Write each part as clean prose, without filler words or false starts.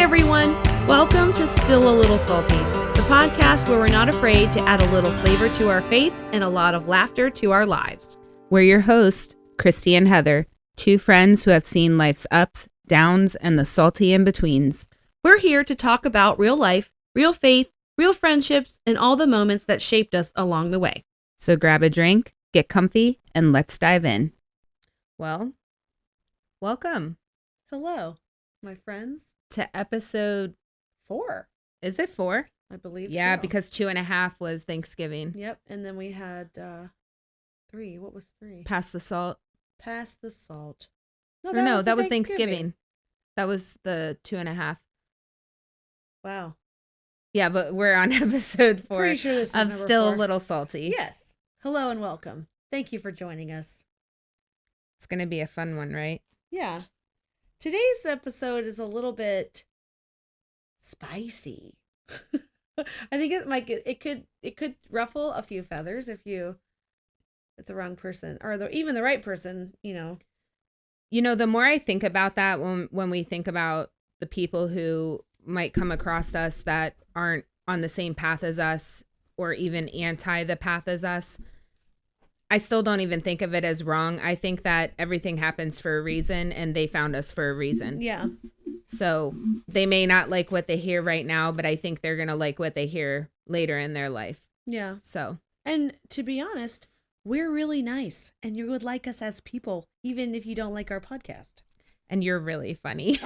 everyone. Welcome to Still a Little Salty, the podcast where we're not afraid to add a little flavor to our faith and a lot of laughter to our lives. We're your hosts, Christy and Heather, two friends who have seen life's ups, downs, and the salty in-betweens. We're here to talk about real life, real faith, real friendships, and all the moments that shaped us along the way. So grab a drink, get comfy, and let's dive in. Well, welcome. Hello, my friends. To episode 4. Is it 4? I believe Yeah, so. because 2.5 was Thanksgiving. Yep, and then we had 3. What was 3? Pass the salt. Pass the salt. No, that was Thanksgiving. That was the 2.5. Wow. Yeah, but we're on episode 4 Pretty sure this is of number Still 4. a Little Salty. Yes. Hello and welcome. Thank you for joining us. It's going to be a fun one, right? Yeah. Today's episode is a little bit spicy. I think it could ruffle a few feathers if the wrong person or even the right person, You know, the more I think about that, when we think about the people who might come across us that aren't on the same path as us or even anti the path as us, I still don't even think of it as wrong. I think that everything happens for a reason and they found us for a reason. Yeah. So they may not like what they hear right now, but I think they're going to like what they hear later in their life. Yeah. So. And to be honest, we're really nice and you would like us as people, even if you don't like our podcast. And you're really funny.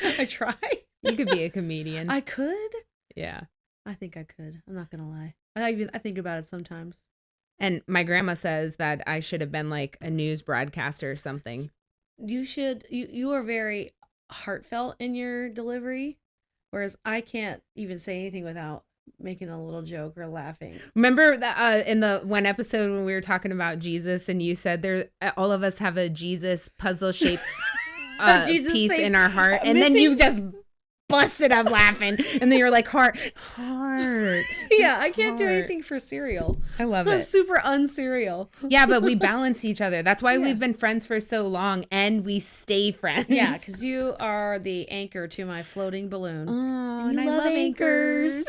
I try. You could be a comedian. I could. Yeah. I think I could. I'm not going to lie. I think about it sometimes. And my grandma says that I should have been like a news broadcaster or something. You are very heartfelt in your delivery, whereas I can't even say anything without making a little joke or laughing. Remember that in the one episode when we were talking about Jesus and you said all of us have a Jesus puzzle shaped piece in our heart, and then you just busted up laughing, and then you're like heart. Yeah, I can't do anything for cereal. I love I'm it. super unserial. Yeah, but we balance each other. That's why we've been friends for so long, and we stay friends. Yeah, because you are the anchor to my floating balloon. Oh, and I love anchors.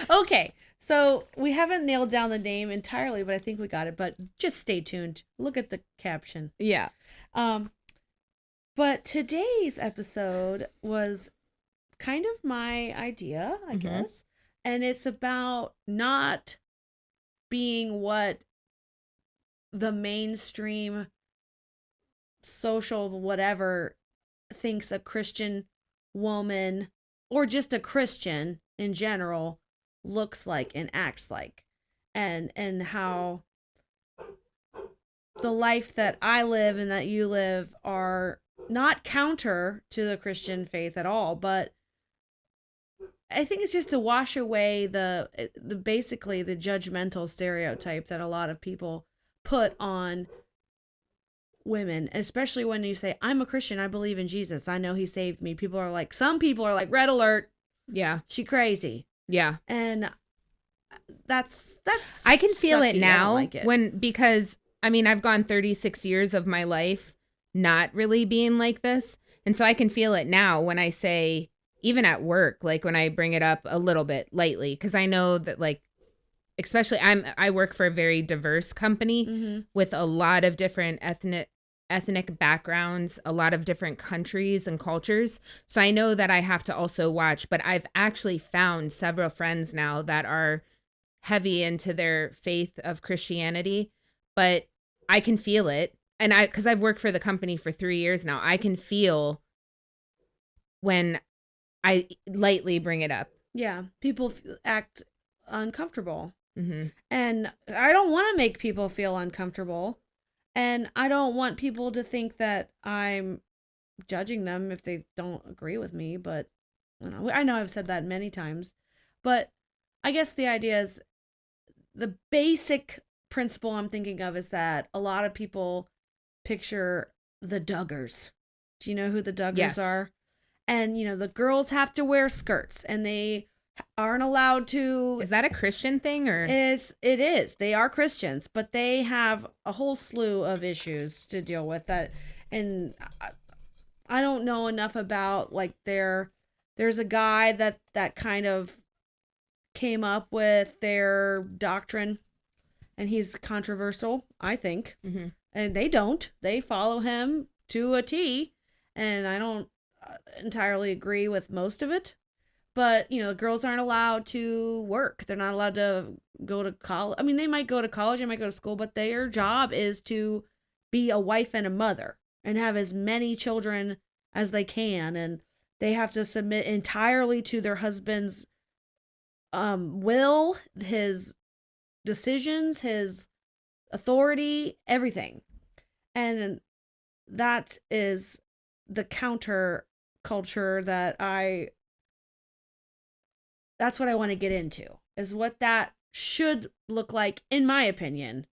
Okay, so we haven't nailed down the name entirely, but I think we got it. But just stay tuned. Look at the caption. Yeah. But today's episode was kind of my idea, I guess. And it's about not being what the mainstream social whatever thinks a Christian woman or just a Christian in general looks like and acts like. And how the life that I live and that you live are not counter to the Christian faith at all, but I think it's just to wash away the basically the judgmental stereotype that a lot of people put on women, especially when you say, I'm a Christian, I believe in Jesus, I know he saved me. Some people are like, red alert. Yeah. She crazy. Yeah. And that's I can feel sucky. it now I don't like it. because I mean, I've gone 36 years of my life not really being like this. And so I can feel it now when I say, even at work, like when I bring it up a little bit lightly, because I know that like, especially I work for a very diverse company with a lot of different ethnic backgrounds, a lot of different countries and cultures. So I know that I have to also watch, but I've actually found several friends now that are heavy into their faith of Christianity, but I can feel it. And because I've worked for the company for 3 years now, I can feel when I lightly bring it up. Yeah, people act uncomfortable. Mm-hmm. And I don't want to make people feel uncomfortable. And I don't want people to think that I'm judging them if they don't agree with me. But I know I've said that many times. But I guess the idea is the basic principle I'm thinking of is that a lot of people picture the Duggars. Do you know who the Duggars are? And, the girls have to wear skirts and they aren't allowed to. Is that a Christian thing or? It is. They are Christians, but they have a whole slew of issues to deal with that. And I don't know enough about like there's a guy that kind of came up with their doctrine, and he's controversial, I think. Mm-hmm. And they don't. They follow him to a T, and I don't entirely agree with most of it. But, girls aren't allowed to work. They're not allowed to go to college. I mean, they might go to college, they might go to school, but their job is to be a wife and a mother and have as many children as they can. And they have to submit entirely to their husband's will, his decisions, his authority, everything. And that is the counter culture that's what I want to get into, is what that should look like, in my opinion,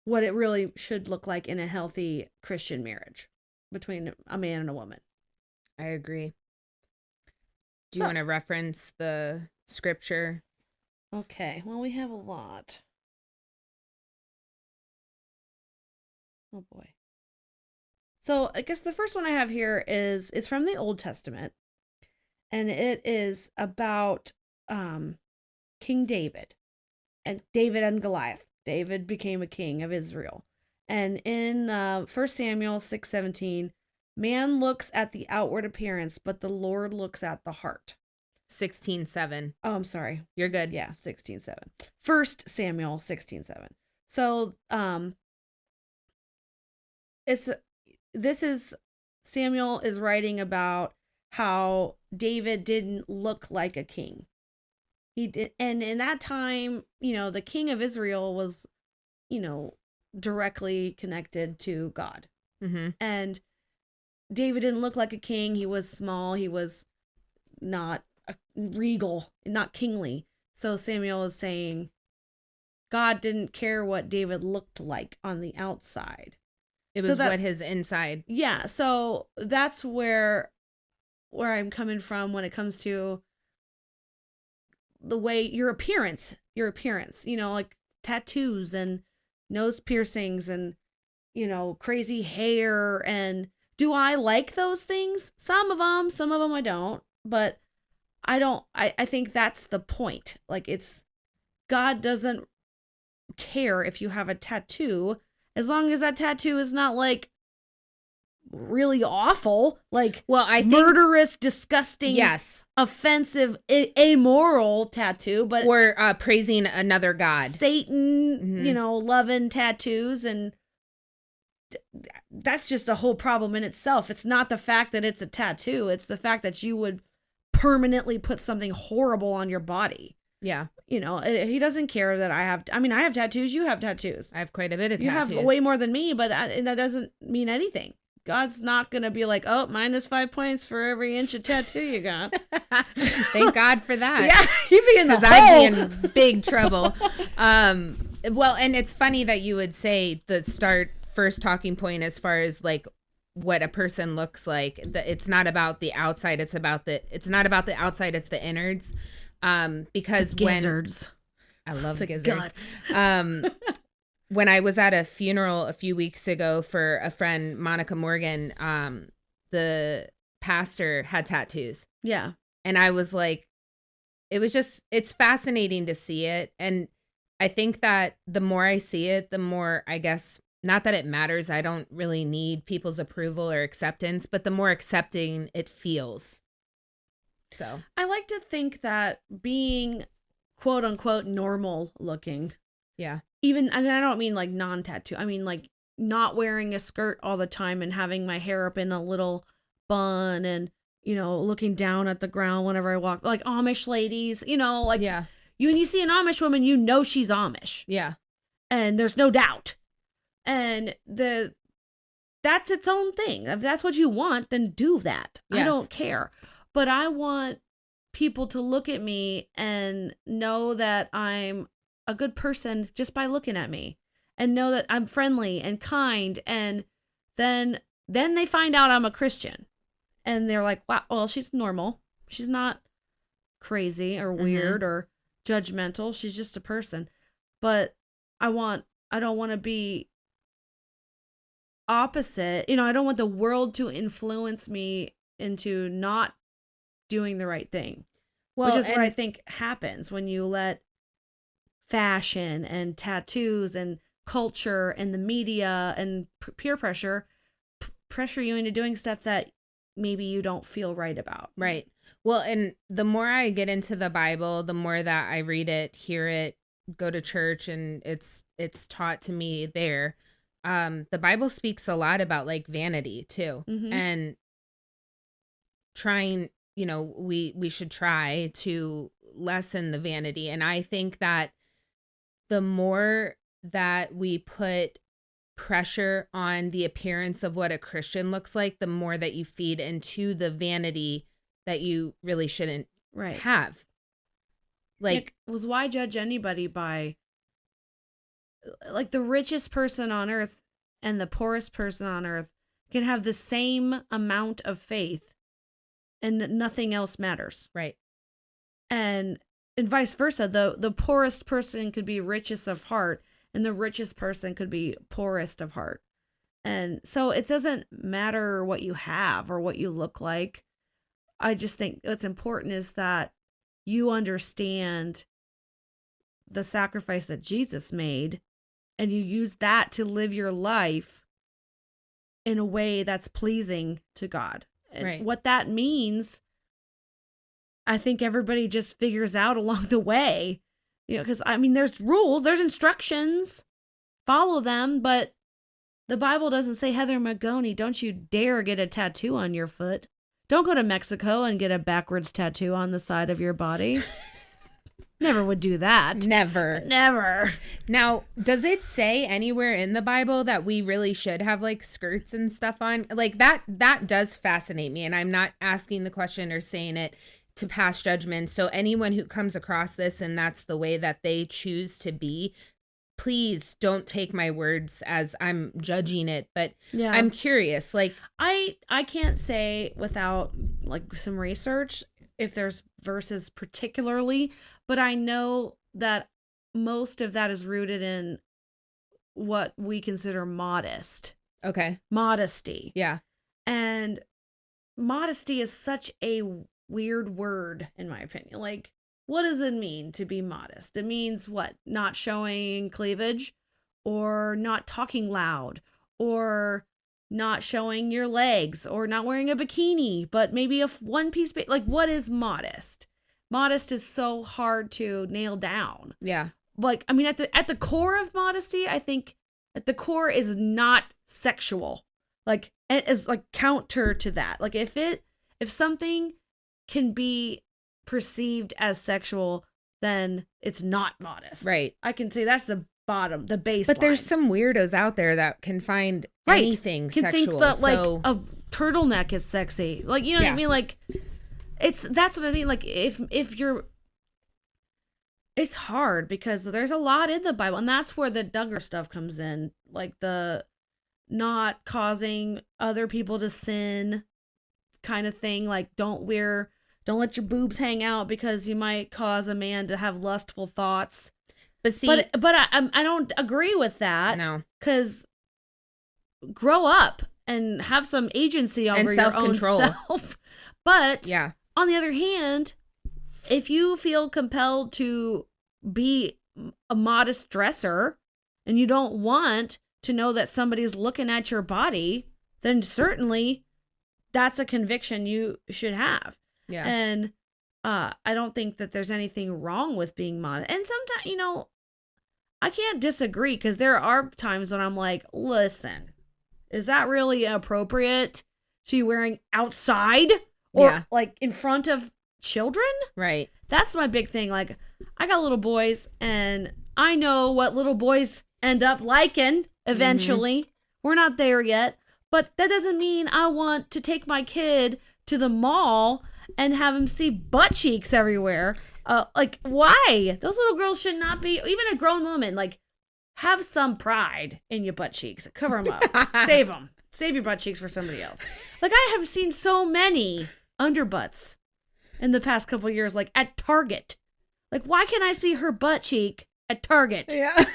what it really should look like in a healthy Christian marriage between a man and a woman. I agree. Do you want to reference the scripture? Okay, well, we have a lot. Oh boy. So I guess the first one I have here it's from the Old Testament, and it is about King David and Goliath. David became a king of Israel. And in 1 Samuel 6:17, man looks at the outward appearance, but the Lord looks at the heart. 16:7. Oh, I'm sorry. You're good. Yeah, 16:7. 1 Samuel 16:7. So, Samuel is writing about how David didn't look like a king. He did, and in that time, the king of Israel was, directly connected to God. Mm-hmm. And David didn't look like a king. He was small. He was not regal, not kingly. So Samuel is saying God didn't care what David looked like on the outside. It was what his inside. Yeah. So that's where I'm coming from when it comes to the way your appearance, like tattoos and nose piercings and, crazy hair. And do I like those things? Some of them I don't, but I think that's the point. Like, God doesn't care if you have a tattoo, as long as that tattoo is not like really awful, like, well, I think murderous, disgusting, yes, offensive, amoral tattoo, but or praising another god, Satan, loving tattoos. And that's just a whole problem in itself. It's not the fact that it's a tattoo, it's the fact that you would permanently put something horrible on your body. Yeah. He doesn't care that I have tattoos. You have tattoos. I have quite a bit of tattoos. You have way more than me, but that doesn't mean anything. God's not going to be like, oh, -5 points for every inch of tattoo you got. Thank God for that. Yeah, you'd be in the hole. I'd be in big trouble. Well, and it's funny that you would say the first talking point as far as like what a person looks like. It's not about the outside. It's not about the outside. It's the innards. Because the gizzards. I love the gizzards. Guts. When I was at a funeral a few weeks ago for a friend, Monica Morgan, the pastor had tattoos. Yeah. And I was like, it's fascinating to see it. And I think that the more I see it, the more, I guess, not that it matters. I don't really need people's approval or acceptance, but the more accepting it feels. So I like to think that being quote unquote normal looking. Yeah. And I don't mean like non-tattoo. I mean like not wearing a skirt all the time and having my hair up in a little bun and, looking down at the ground whenever I walk, like Amish ladies, like, yeah. When you see an Amish woman, she's Amish. Yeah. And there's no doubt. And that's its own thing. If that's what you want, then do that. Yes. I don't care. But I want people to look at me and know that I'm a good person just by looking at me, and know that I'm friendly and kind. And then they find out I'm a Christian and they're like, wow, well, she's normal. She's not crazy or weird or judgmental. She's just a person. But I don't want to be opposite. I don't want the world to influence me into not doing the right thing. Well, which is what I think happens when you let fashion and tattoos and culture and the media and peer pressure pressure you into doing stuff that maybe you don't feel right about. Right. Well, and the more I get into the Bible, the more that I read it, hear it, go to church, and it's taught to me there. The Bible speaks a lot about like vanity too, and trying, we should try to lessen the vanity. And I think that the more that we put pressure on the appearance of what a Christian looks like, the more that you feed into the vanity that you really shouldn't have. Like, it was why judge anybody by like the richest person on earth and the poorest person on earth can have the same amount of faith and nothing else matters. Right. And vice versa. The poorest person could be richest of heart and the richest person could be poorest of heart. And so it doesn't matter what you have or what you look like. I just think what's important is that you understand the sacrifice that Jesus made and you use that to live your life in a way that's pleasing to God. And what that means, I think everybody just figures out along the way, because there's rules, there's instructions, follow them, but the Bible doesn't say, Heather Magoni, don't you dare get a tattoo on your foot. Don't go to Mexico and get a backwards tattoo on the side of your body. Never would do that. Never. Now, does it say anywhere in the Bible that we really should have like skirts and stuff on? Like that does fascinate me. And I'm not asking the question or saying it to pass judgment. So anyone who comes across this and that's the way that they choose to be, please don't take my words as I'm judging it, but I'm curious. Like I can't say without like some research if there's verses particularly, but I know that most of that is rooted in what we consider modest. Okay. Modesty. Yeah. And modesty is such a weird word in my opinion. Like, what does it mean to be modest? It means what? Not showing cleavage or not talking loud or not showing your legs or not wearing a bikini, but maybe a one-piece. Like, what is modest? Modest is so hard to nail down. Yeah. Like, at the core of modesty, I think at the core is not sexual. Like, it is like counter to that. Like, if something can be perceived as sexual, then it's not modest. Right. I can say that's the bottom, the baseline. But there's some weirdos out there that can find anything can sexual. Think that like a turtleneck is sexy. Like, you know what I mean? Like, that's what I mean. Like, if you're, it's hard because there's a lot in the Bible, and that's where the Duggar stuff comes in. Like the not causing other people to sin kind of thing. Like, don't let your boobs hang out because you might cause a man to have lustful thoughts. But see, but I don't agree with that. No, because grow up and have some agency over your own self. But on the other hand, if you feel compelled to be a modest dresser and you don't want to know that somebody's looking at your body, then certainly that's a conviction you should have. Yeah. And I don't think that there's anything wrong with being modest. And sometimes, I can't disagree because there are times when I'm like, listen, is that really appropriate to be wearing outside or like in front of children? Right. That's my big thing. Like, I got little boys and I know what little boys end up liking eventually. Mm-hmm. We're not there yet, but that doesn't mean I want to take my kid to the mall and have him see butt cheeks everywhere. Like, why? Those little girls should not be, even a grown woman, like, have some pride in your butt cheeks. Cover them up. Save them. Save your butt cheeks for somebody else. Like, I have seen so many underbutts in the past couple of years, like, at Target. Like, why can't I see her butt cheek at Target? Yeah.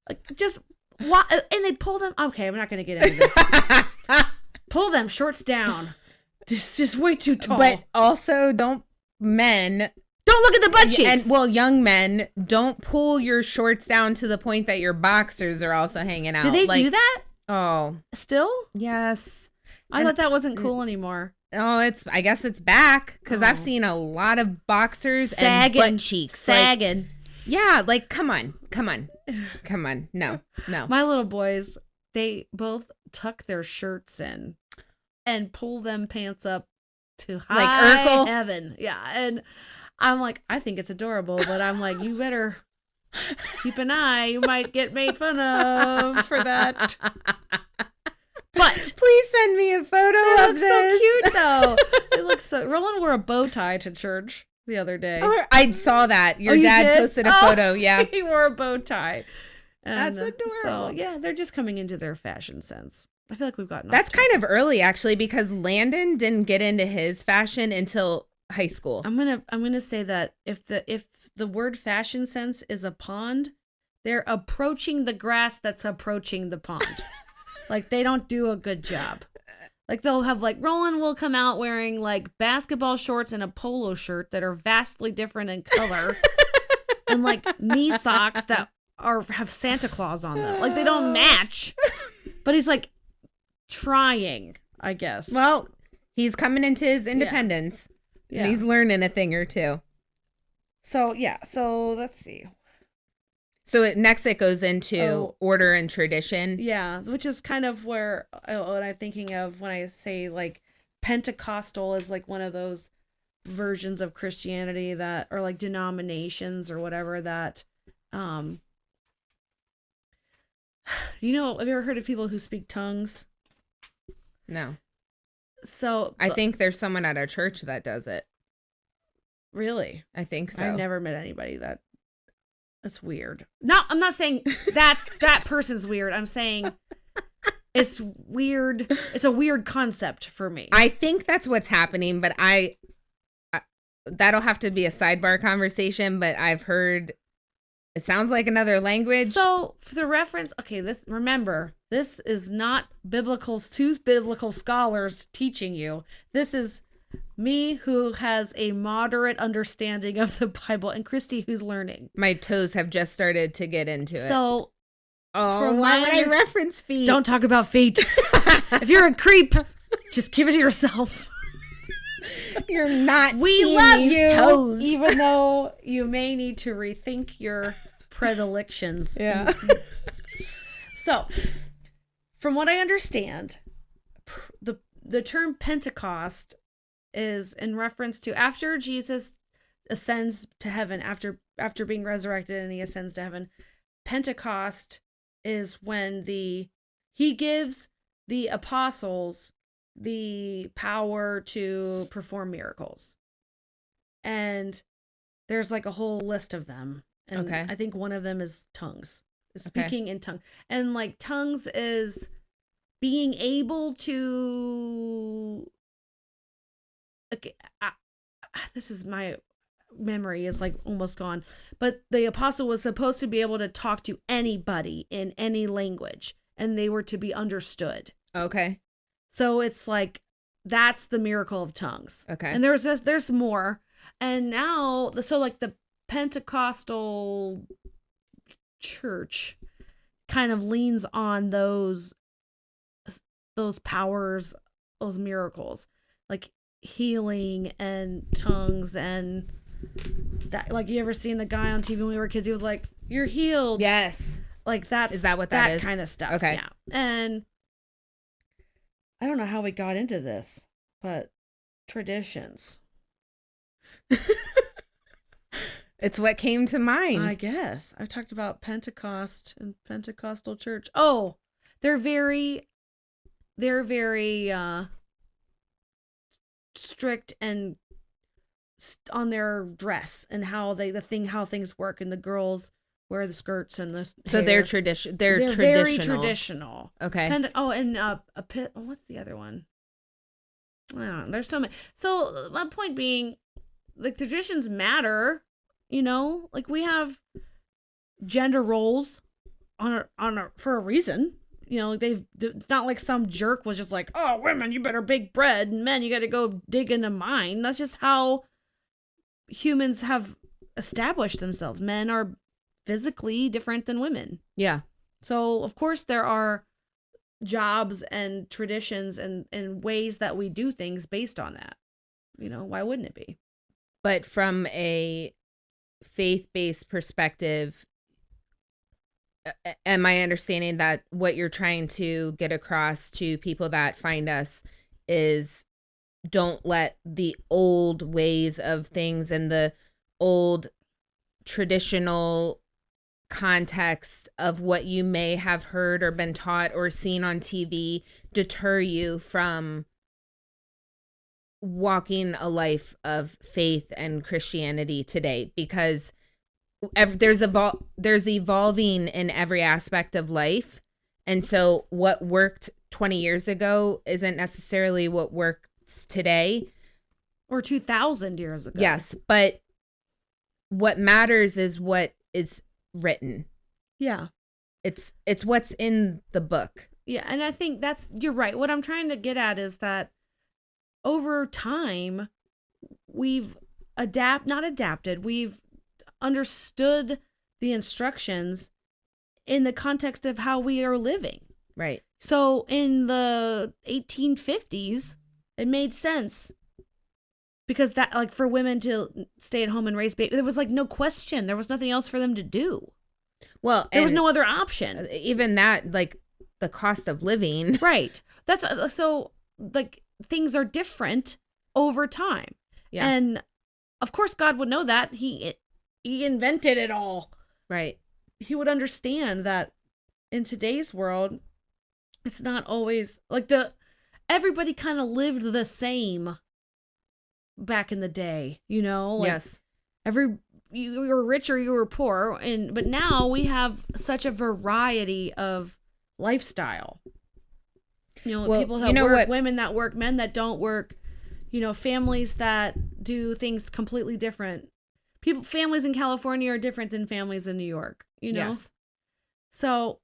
Like, just, Why? And they pull them. Okay, I'm not going to get into this. Pull them shorts down. Just way too tall. But also, don't look at the butt cheeks. And young men, don't pull your shorts down to the point that your boxers are also hanging out. Do they do that? Oh, still? yes. I thought that wasn't cool anymore. Oh, I guess it's back because I've seen a lot of boxers sagging, and butt cheeks sagging. Yeah, like come on. No. My little boys, they both tuck their shirts in and pull them pants up to high like Urkel heaven. Yeah, and I'm like, I think it's adorable, but I'm like, you better keep an eye. You might get made fun of for that. But please send me a photo of this. It looks so cute, though. It looks so. Roland wore a bow tie to church the other day. I saw that. Your dad posted a photo. Yeah, he wore a bow tie. And, that's adorable. So yeah, they're just coming into their fashion sense. I feel like we've gotten. That's kind of early, actually, because Landon didn't get into his fashion until high school. I'm gonna say that if the word fashion sense is a pond, they're approaching the grass that's approaching the pond. Like, they don't do a good job. Like, they'll have, like, Roland will come out wearing, like, basketball shorts and a polo shirt that are vastly different in color. And, like, knee socks that have Santa Claus on them. Like, they don't match. But he's, like, trying, I guess. Well, he's coming into his independence. Yeah. And he's learning a thing or two. So, yeah. So, let's see. So next it goes into order and tradition. Yeah, which is kind of what I'm thinking of when I say, like, Pentecostal is like one of those versions of Christianity that, or like denominations or whatever that, have you ever heard of people who speak tongues? No. So I think there's someone at our church that does it. Really? I think so. I've never met anybody that. That's weird. No, I'm not saying that person's weird. I'm saying it's weird. It's a weird concept for me. I think that's what's happening, but I that'll have to be a sidebar conversation, but I've heard it sounds like another language. So for the reference, okay, this is not two biblical scholars teaching you. This is me, who has a moderate understanding of the Bible, and Christy, who's learning. My toes have just started to get into it. So, why would I reference feet? Don't talk about feet. If you're a creep, just keep it to yourself. You're not. We love you, toes. even though you may need to rethink your predilections. Yeah. So, from what I understand, the term Pentecost is in reference to after Jesus ascends to heaven, after being resurrected and he ascends to heaven. Pentecost is when he gives the apostles the power to perform miracles. And there's like a whole list of them. And I think one of them is tongues. Speaking in tongues. And like tongues is being able to this is my memory is like almost gone, but the apostle was supposed to be able to talk to anybody in any language and they were to be understood. Okay. So it's like, that's the miracle of tongues. Okay. And there's more. And now, so like the Pentecostal church kind of leans on those powers, those miracles, like healing and tongues and that. Like, you ever seen the guy on TV when we were kids? He was like, "You're healed." Yes. Like, is that what that is? Kind of stuff. Okay. Yeah. And I don't know how we got into this, but traditions. It's what came to mind. I guess. I talked about Pentecost and Pentecostal church. Oh, they're very strict and on their dress and how things work, and the girls wear the skirts and the so hair. they're traditional. They're very traditional. Okay. And what's the other one? I don't know. There's so many. So my point being, like, traditions matter. Like, we have gender roles for a reason. It's not like some jerk was just like, oh, women, you better bake bread, and men, you got to go dig in a mine. That's just how humans have established themselves. Men are physically different than women. Yeah. So, of course, there are jobs and traditions and ways that we do things based on that. Why wouldn't it be? But from a faith-based perspective, am I understanding that what you're trying to get across to people that find us is don't let the old ways of things and the old traditional context of what you may have heard or been taught or seen on TV deter you from walking a life of faith and Christianity today? Because there's evolving in every aspect of life, and so what worked 20 years ago isn't necessarily what works today or 2,000 years ago. Yes, but what matters is what is written. Yeah. It's what's in the book. Yeah, and I think you're right. What I'm trying to get at is that over time we've we've understood the instructions in the context of how we are living. Right. So in the 1850s, it made sense because that, like, for women to stay at home and raise babies, there was like no question. There was nothing else for them to do. Well, there was no other option. Even that, like the cost of living. Right. That's so like things are different over time. Yeah. And of course God would know that. He invented it all. Right. He would understand that in today's world, it's not always like everybody kind of lived the same back in the day, Like, yes. You were rich or you were poor, but now we have such a variety of lifestyle. People that work, women that work, men that don't work, families that do things completely different. Families in California are different than families in New York, Yes. So,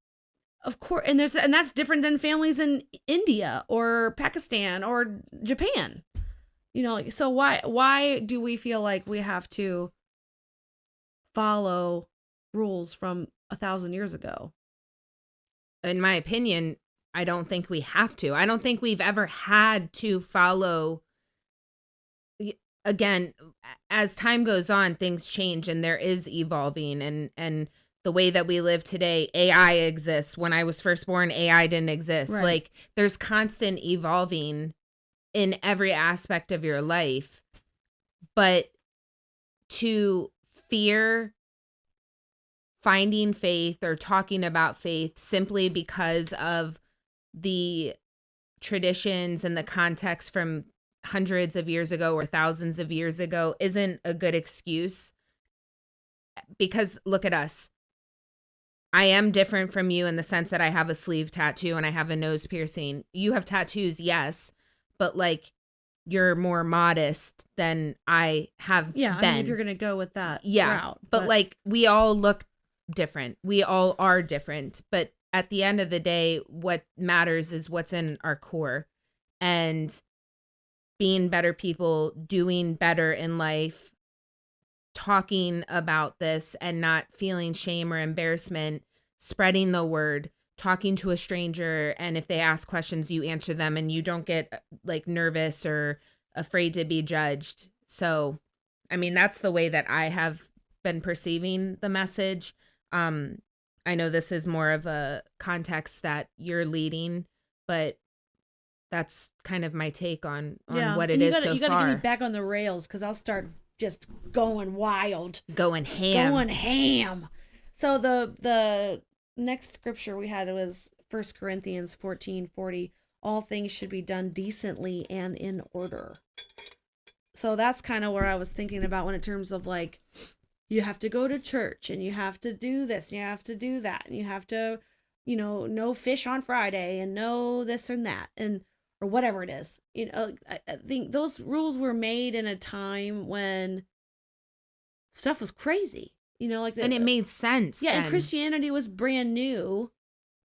of course, and that's different than families in India or Pakistan or Japan. So why do we feel like we have to follow rules from 1,000 years ago? In my opinion, I don't think we have to. I don't think we've ever had to follow. Again, as time goes on, things change and there is evolving, and the way that we live today, AI exists. When I was first born, AI didn't exist. Right. Like, there's constant evolving in every aspect of your life. But to fear finding faith or talking about faith simply because of the traditions and the context from hundreds of years ago or thousands of years ago isn't a good excuse. Because look at us. I am different from you in the sense that I have a sleeve tattoo and I have a nose piercing. You have tattoos, yes, but like you're more modest than I have been. I mean, if you're going to go with that route. But like we all look different. We all are different. But at the end of the day, what matters is what's in our core. And being better people, doing better in life, talking about this and not feeling shame or embarrassment, spreading the word, talking to a stranger, and if they ask questions, you answer them and you don't get like nervous or afraid to be judged. So, I mean, that's the way that I have been perceiving the message. I know this is more of a context that you're leading, but that's kind of my take on what it is so far. You got to get me back on the rails because I'll start just going wild. Going ham. So the next scripture we had was 1 Corinthians 14:40. All things should be done decently and in order. So that's kind of where I was thinking about when in terms of like, you have to go to church and you have to do this and you have to do that and you have to, no fish on Friday and no this and that and or whatever it is. I think those rules were made in a time when stuff was crazy. Like And it made sense. yeah, and then. Christianity was brand new,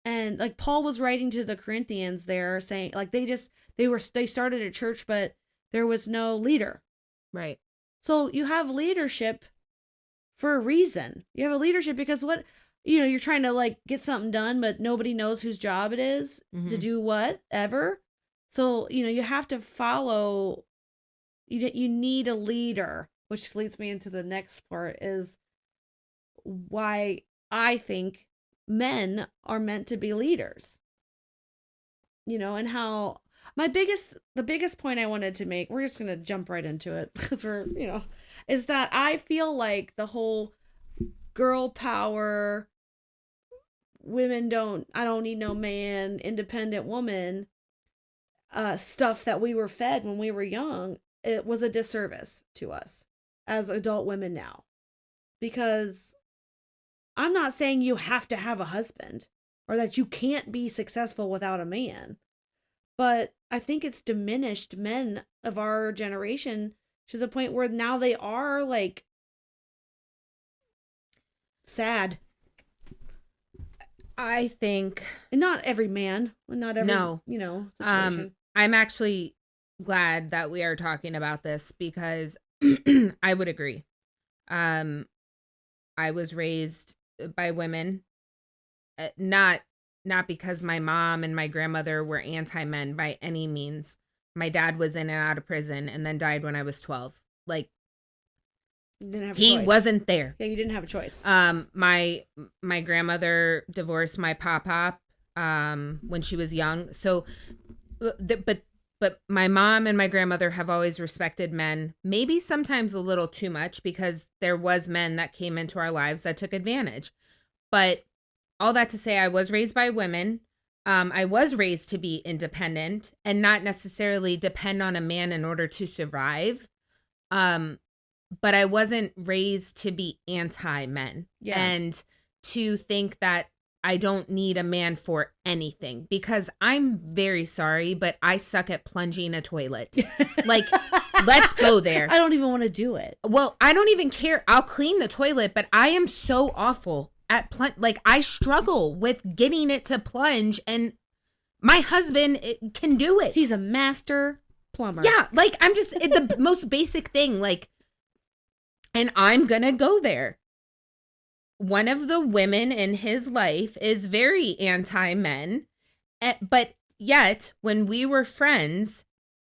and like Paul was writing to the Corinthians there saying like they started a church, but there was no leader. Right. So you have leadership for a reason. You have a leadership because you're trying to like get something done, but nobody knows whose job it is to do whatever. So, you have to follow, you need a leader, which leads me into the next part is why I think men are meant to be leaders. And how the biggest point I wanted to make, we're just going to jump right into it because is that I feel like the whole girl power, I don't need no man, independent woman, stuff that we were fed when we were young, it was a disservice to us as adult women now. Because I'm not saying you have to have a husband or that you can't be successful without a man. But I think it's diminished men of our generation to the point where now they are like sad. I think, and not every man, not every situation. I'm actually glad that we are talking about this because I would agree. I was raised by women, not because my mom and my grandmother were anti-men by any means. My dad was in and out of prison and then died when I was 12. Like, didn't have a he choice. wasn't there. Yeah, you didn't have a choice. My grandmother divorced my pop when she was young. So, but my mom and my grandmother have always respected men, maybe sometimes a little too much because there was men that came into our lives that took advantage. But all that to say, I was raised by women. I was raised to be independent and not necessarily depend on a man in order to survive. But I wasn't raised to be anti-men and to think that I don't need a man for anything because I'm very sorry, but I suck at plunging a toilet. Like, let's go there. I don't even want to do it. Well, I don't even care. I'll clean the toilet, but I am so awful at like I struggle with getting it to plunge, and my husband can do it. He's a master plumber. Yeah, like I'm just the most basic thing, like, and I'm gonna go there. One of the women in his life is very anti-men, but yet when we were friends,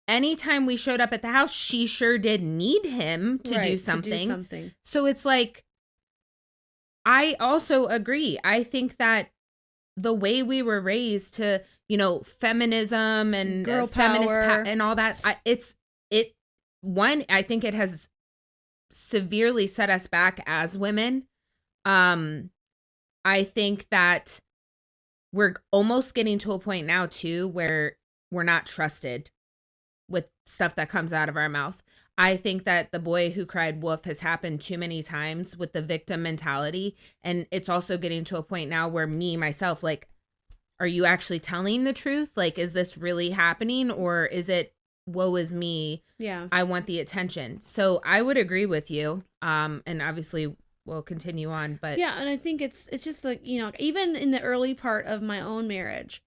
anytime we showed up at the house, she sure did need him to do something. So it's like, I also agree. I think that the way we were raised to, feminism and girl feminist power and all that, I think it has severely set us back as women. I think that we're almost getting to a point now too where we're not trusted with stuff that comes out of our mouth. I think that the boy who cried wolf has happened too many times with the victim mentality. And it's also getting to a point now where myself, like, are you actually telling the truth? Like, is this really happening? Or is it, woe is me? Yeah. I want the attention. So I would agree with you. And obviously we'll continue on, but yeah. And I think it's just like, even in the early part of my own marriage,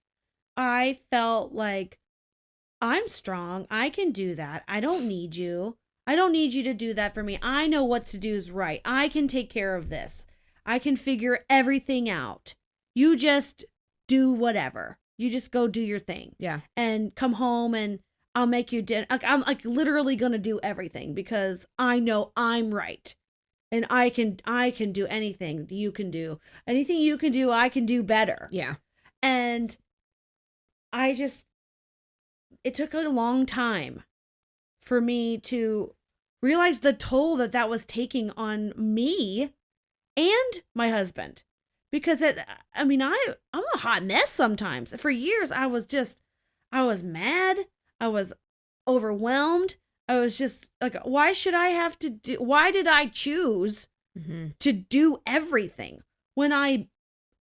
I felt like I'm strong. I can do that. I don't need you. I don't need you to do that for me. I know what to do is right. I can take care of this. I can figure everything out. You just do whatever. You just go do your thing. Yeah. And come home and I'll make you dinner. I'm like literally going to do everything because I know I'm right. And I can do anything you can do. Anything you can do, I can do better. Yeah. And it took a long time for me to realize the toll that was taking on me and my husband. Because I'm a hot mess sometimes. For years, I was mad. I was overwhelmed. I was just like, why did I choose to do everything when I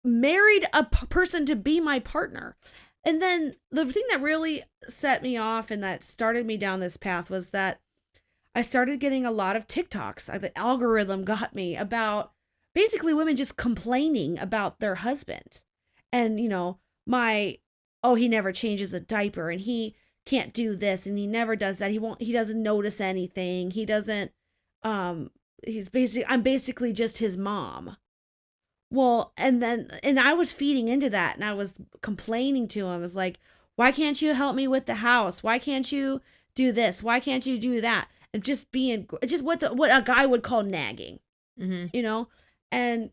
married a person to be my partner? And then the thing that really set me off and that started me down this path was that I started getting a lot of TikToks. The algorithm got me about basically women just complaining about their husband. And, my, oh, he never changes a diaper and he can't do this and he never does that. He doesn't notice anything. He doesn't, I'm basically just his mom. Well, and I was feeding into that and I was complaining to him. I was like, why can't you help me with the house? Why can't you do this? Why can't you do that? And just just what a guy would call nagging, Mm-hmm. you know? And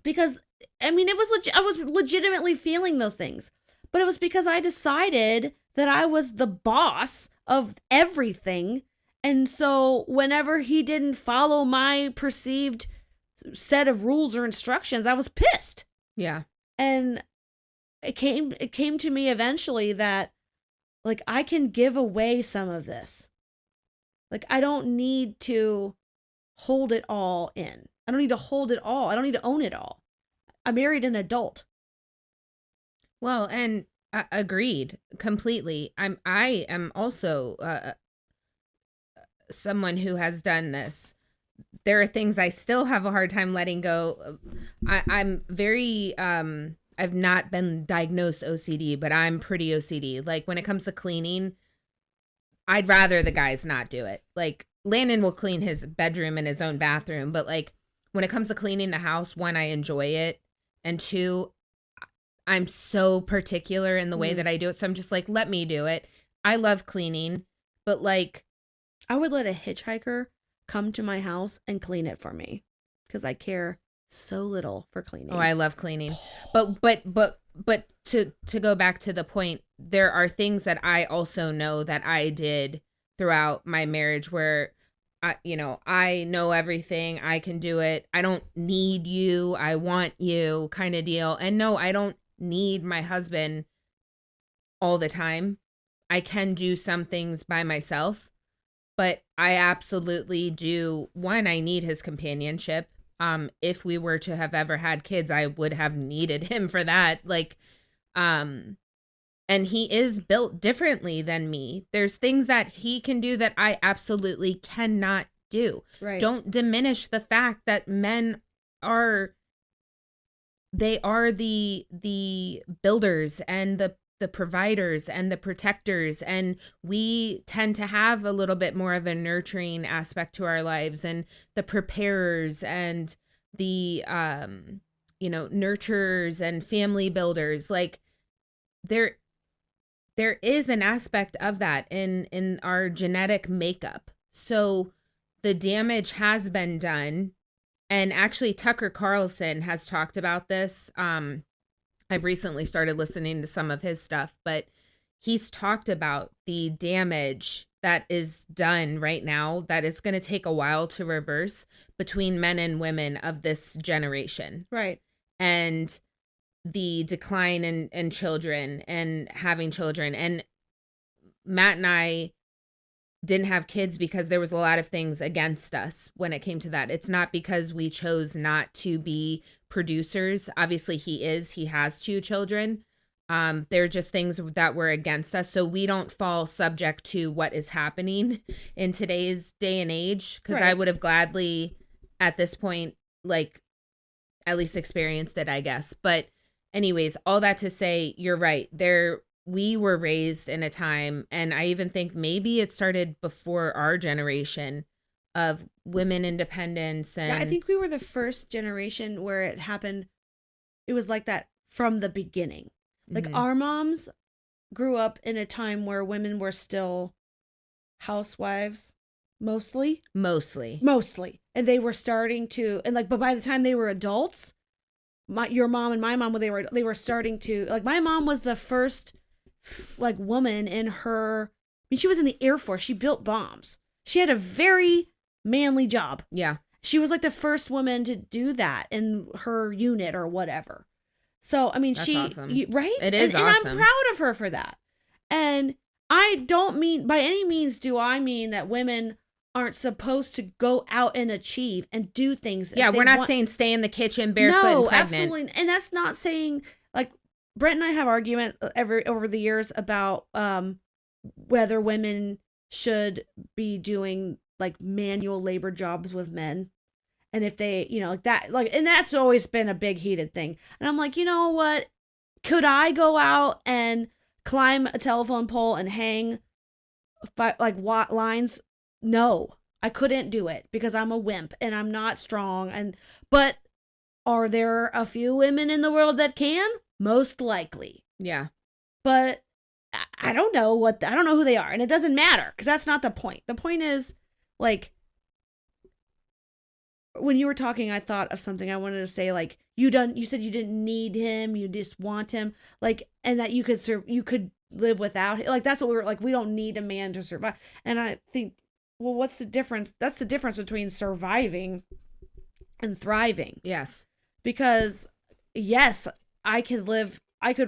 because, I mean, I was legitimately feeling those things, but it was because I decided that I was the boss of everything. And so whenever he didn't follow my perceived set of rules or instructions, I was pissed. Yeah. And it came to me eventually that, like, I can give away some of this. Like, I don't need to hold it all in. I don't need to hold it all. I don't need to own it all. I married an adult. Well, and agreed completely. I am also someone who has done this. There are things I still have a hard time letting go. I'm very I've not been diagnosed OCD, but I'm pretty OCD. Like when it comes to cleaning, I'd rather the guys not do it. Like Landon will clean his bedroom and his own bathroom, but like when it comes to cleaning the house, one, I enjoy it, and two, I'm so particular in the way that I do it. So I'm just like, let me do it. I love cleaning, but like I would let a hitchhiker come to my house and clean it for me because I care so little for cleaning. oh, I love cleaning. But to go back to the point, there are things that I also know that I did throughout my marriage where I know everything, I can do it. I don't need you, I want you kind of deal. And no, I don't need my husband all the time. I can do some things by myself, but I absolutely do. One, I need his companionship. If we were to have ever had kids, I would have needed him for that. Like, and he is built differently than me. There's things that he can do that I absolutely cannot do. Right. Don't diminish the fact that men are the builders and the providers and the protectors, and we tend to have a little bit more of a nurturing aspect to our lives, and the preparers and the nurturers and family builders. Like there is an aspect of that in our genetic makeup. So the damage has been done. And actually, Tucker Carlson has talked about this. I've recently started listening to some of his stuff, but he's talked about the damage that is done right now that is going to take a while to reverse between men and women of this generation. Right. And the decline in children and having children. And Matt and I didn't have kids because there was a lot of things against us when it came to that. It's not because we chose not to be producers. Obviously he has 2 children. They're just things that were against us. So we don't fall subject to what is happening in today's day and age. Cause I would have gladly at this point, like at least experienced it, I guess. But anyways, all that to say, you're right. We were raised in a time, and I even think maybe it started before our generation, of women independence. And yeah, I think we were the first generation where it happened. It was like that from the beginning. Like our moms grew up in a time where women were still housewives, mostly. And they were starting to, and like, but by the time they were adults, your mom and my mom, they were starting to, like, my mom was the first like woman in her, I mean, she was in the Air Force. She built bombs. She had a very manly job. Yeah. She was like the first woman to do that in her unit or whatever. So, I mean, That's she, awesome. right? It is awesome. And I'm proud of her for that. And I don't mean, by any means do I mean that women aren't supposed to go out and achieve and do things. Yeah, we're not saying stay in the kitchen barefoot and pregnant. Absolutely. And that's not saying, like, Brent and I have argument over the years about whether women should be doing like manual labor jobs with men. And if they, like that, like, and that's always been a big heated thing. And I'm like, you know what? Could I go out and climb a telephone pole and hang lines? No, I couldn't do it because I'm a wimp and I'm not strong. But are there a few women in the world that can? Most likely. Yeah. But I don't know I don't know who they are, and it doesn't matter because that's not the point. The point is, like, when you were talking, I thought of something I wanted to say. Like, you said you didn't need him, you just want him, like, and that you could live without him. Like, that's what we were like. We don't need a man to survive. And I think, well, what's the difference? That's the difference between surviving and thriving. Yes. Because yes, I could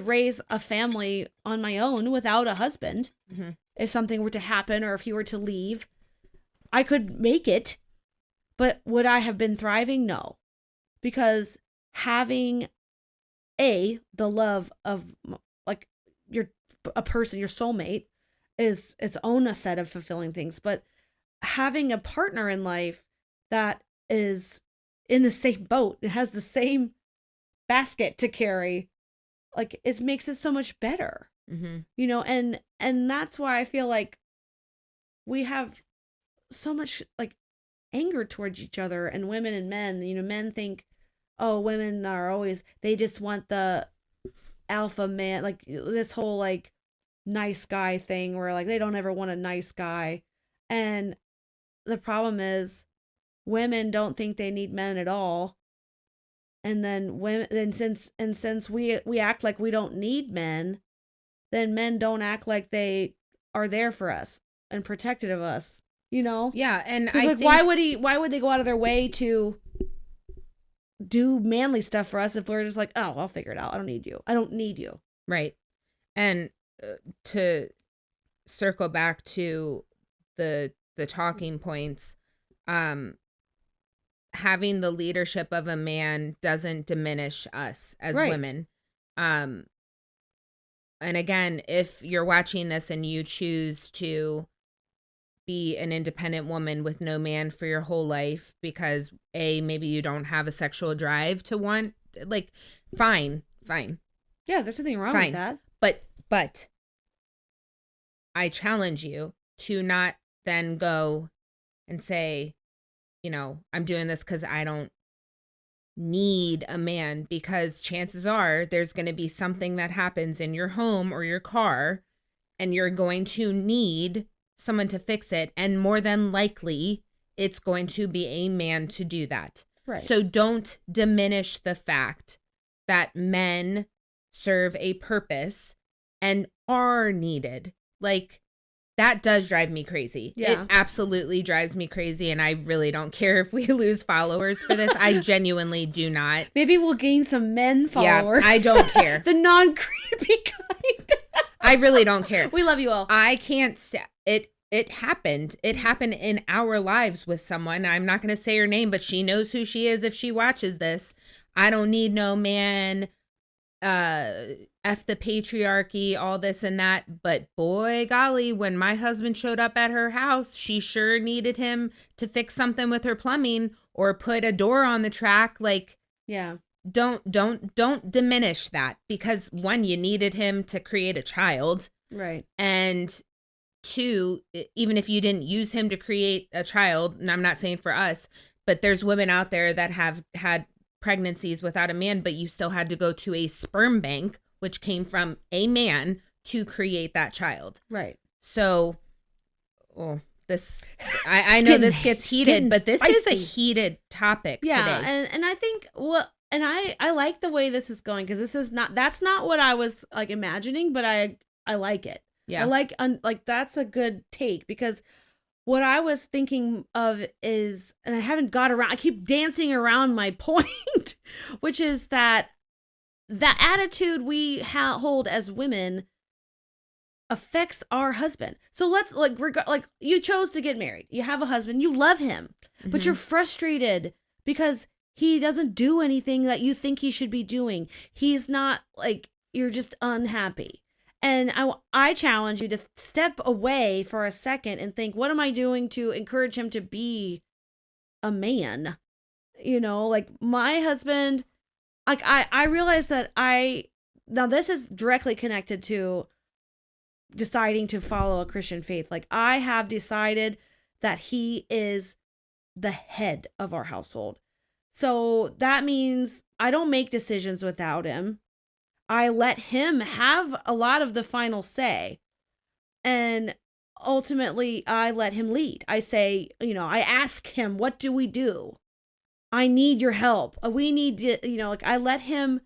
raise a family on my own without a husband. Mm-hmm. If something were to happen or if he were to leave, I could make it. But would I have been thriving? No. Because having the love of, like, a person, your soulmate, is its own a set of fulfilling things. But having a partner in life that is in the same boat, it has the same basket to carry, like, it makes it so much better. Mm-hmm. And that's why I feel like we have so much, like, anger towards each other, and women and men. Men think, oh, women are always, they just want the alpha man, like this whole, like, nice guy thing where, like, they don't ever want a nice guy. And the problem is women don't think they need men at all. And then since we act like we don't need men, then men don't act like they are there for us and protective of us. Yeah, and I think, why would they go out of their way to do manly stuff for us if we're just like, oh, I'll figure it out. I don't need you. Right. And to circle back to the talking points, having the leadership of a man doesn't diminish us as women. And again, if you're watching this and you choose to be an independent woman with no man for your whole life because maybe you don't have a sexual drive to want, like, fine. Yeah, there's nothing wrong with that. But I challenge you to not then go and say, I'm doing this because I don't need a man, because chances are there's going to be something that happens in your home or your car and you're going to need someone to fix it. And more than likely, it's going to be a man to do that. Right. So don't diminish the fact that men serve a purpose and are needed. Like, that does drive me crazy. Yeah. It absolutely drives me crazy. And I really don't care if we lose followers for this. I genuinely do not. Maybe we'll gain some men followers. Yeah, I don't care. The non-creepy kind. I really don't care. We love you all. I can't it happened. It happened in our lives with someone. I'm not going to say her name, but she knows who she is if she watches this. I don't need no man. F the patriarchy, all this and that. But boy, golly, when my husband showed up at her house, she sure needed him to fix something with her plumbing or put a door on the track. Like, yeah. Don't diminish that, because one, you needed him to create a child. Right. And two, even if you didn't use him to create a child, and I'm not saying for us, but there's women out there that have had pregnancies without a man, but you still had to go to a sperm bank, which came from a man, to create that child. Right. So, I know this gets heated, but this is a heated topic today. Yeah, and I think, and I like the way this is going, because that's not what I was, like, imagining, but I like it. Yeah. I like that's a good take, because what I was thinking of is, and I haven't got around, I keep dancing around my point, which is that the attitude we hold as women affects our husband. So let's, like, you chose to get married. You have a husband, you love him, but you're frustrated because he doesn't do anything that you think he should be doing. He's not, like, you're just unhappy. And I challenge you to step away for a second and think, what am I doing to encourage him to be a man? Like my husband, like I realized that now this is directly connected to deciding to follow a Christian faith. Like I have decided that he is the head of our household. So that means I don't make decisions without him. I let him have a lot of the final say. And ultimately, I let him lead. I say, I ask him, what do we do? I need your help. We need to, like I let him,